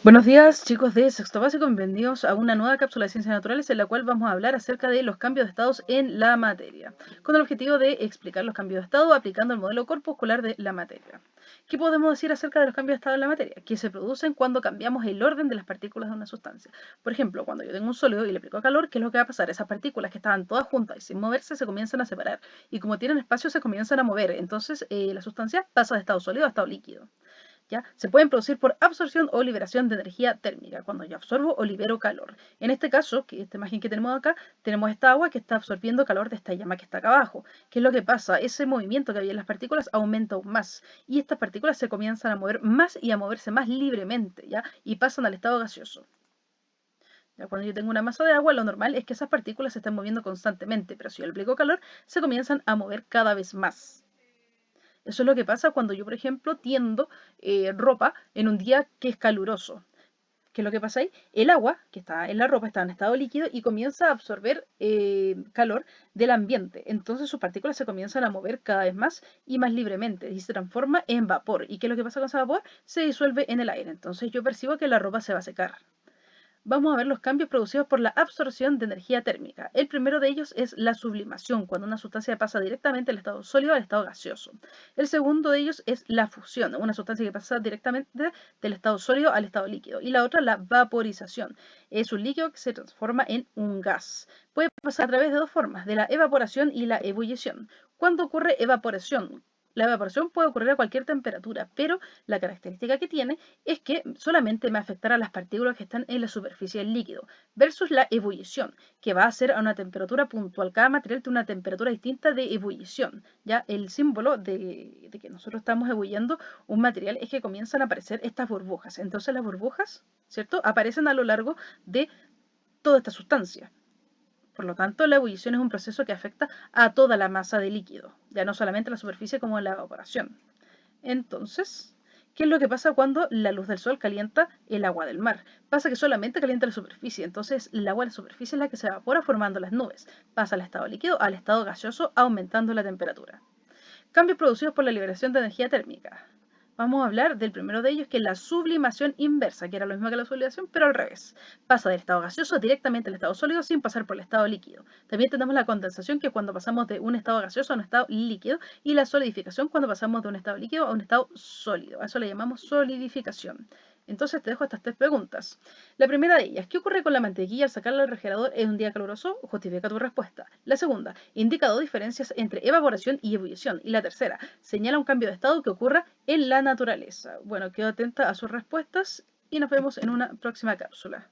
Buenos días, chicos de Sexto Básico, bienvenidos a una nueva cápsula de Ciencias Naturales en la cual vamos a hablar acerca de los cambios de estados en la materia, con el objetivo de explicar los cambios de estado aplicando el modelo corpuscular de la materia. ¿Qué podemos decir acerca de los cambios de estado en la materia? Que se producen cuando cambiamos el orden de las partículas de una sustancia. Por ejemplo, cuando yo tengo un sólido y le aplico calor, ¿qué es lo que va a pasar? Esas partículas que estaban todas juntas y sin moverse se comienzan a separar, y como tienen espacio se comienzan a mover, entonces la sustancia pasa de estado sólido a estado líquido. ¿Ya? Se pueden producir por absorción o liberación de energía térmica, cuando yo absorbo o libero calor. En este caso, que esta imagen que tenemos acá, tenemos esta agua que está absorbiendo calor de esta llama que está acá abajo. ¿Qué es lo que pasa? Ese movimiento que había en las partículas aumenta aún más, y estas partículas se comienzan a mover más y a moverse más libremente, ¿ya? Y pasan al estado gaseoso. Ya, cuando yo tengo una masa de agua, lo normal es que esas partículas se estén moviendo constantemente, pero si yo le aplico calor, se comienzan a mover cada vez más. Eso es lo que pasa cuando yo, por ejemplo, tiendo ropa en un día que es caluroso. ¿Qué es lo que pasa ahí? El agua que está en la ropa está en estado líquido y comienza a absorber calor del ambiente. Entonces sus partículas se comienzan a mover cada vez más y más libremente y se transforma en vapor. ¿Y qué es lo que pasa con ese vapor? Se disuelve en el aire. Entonces yo percibo que la ropa se va a secar. Vamos a ver los cambios producidos por la absorción de energía térmica. El primero de ellos es la sublimación, cuando una sustancia pasa directamente del estado sólido al estado gaseoso. El segundo de ellos es la fusión, una sustancia que pasa directamente del estado sólido al estado líquido. Y la otra, la vaporización. Es un líquido que se transforma en un gas. Puede pasar a través de dos formas, de la evaporación y la ebullición. ¿Cuándo ocurre evaporación? La evaporación puede ocurrir a cualquier temperatura, pero la característica que tiene es que solamente me afectará a las partículas que están en la superficie del líquido, versus la ebullición, que va a ser a una temperatura puntual. Cada material tiene una temperatura distinta de ebullición. Ya el símbolo de que nosotros estamos ebulliendo un material es que comienzan a aparecer estas burbujas. Entonces las burbujas, ¿cierto?, aparecen a lo largo de toda esta sustancia. Por lo tanto, la ebullición es un proceso que afecta a toda la masa de líquido, ya no solamente a la superficie como en la evaporación. Entonces, ¿qué es lo que pasa cuando la luz del sol calienta el agua del mar? Pasa que solamente calienta la superficie, entonces el agua de la superficie es la que se evapora formando las nubes. Pasa al estado líquido al estado gaseoso, aumentando la temperatura. Cambios producidos por la liberación de energía térmica. Vamos a hablar del primero de ellos, que es la sublimación inversa, que era lo mismo que la sublimación, pero al revés. Pasa del estado gaseoso directamente al estado sólido sin pasar por el estado líquido. También tenemos la condensación, que es cuando pasamos de un estado gaseoso a un estado líquido, y la solidificación, cuando pasamos de un estado líquido a un estado sólido. A eso le llamamos solidificación. Entonces te dejo estas tres preguntas. La primera de ellas, ¿qué ocurre con la mantequilla al sacarla del refrigerador en un día caluroso? Justifica tu respuesta. La segunda, indica dos diferencias entre evaporación y ebullición. Y la tercera, señala un cambio de estado que ocurra en la naturaleza. Bueno, quedo atenta a sus respuestas y nos vemos en una próxima cápsula.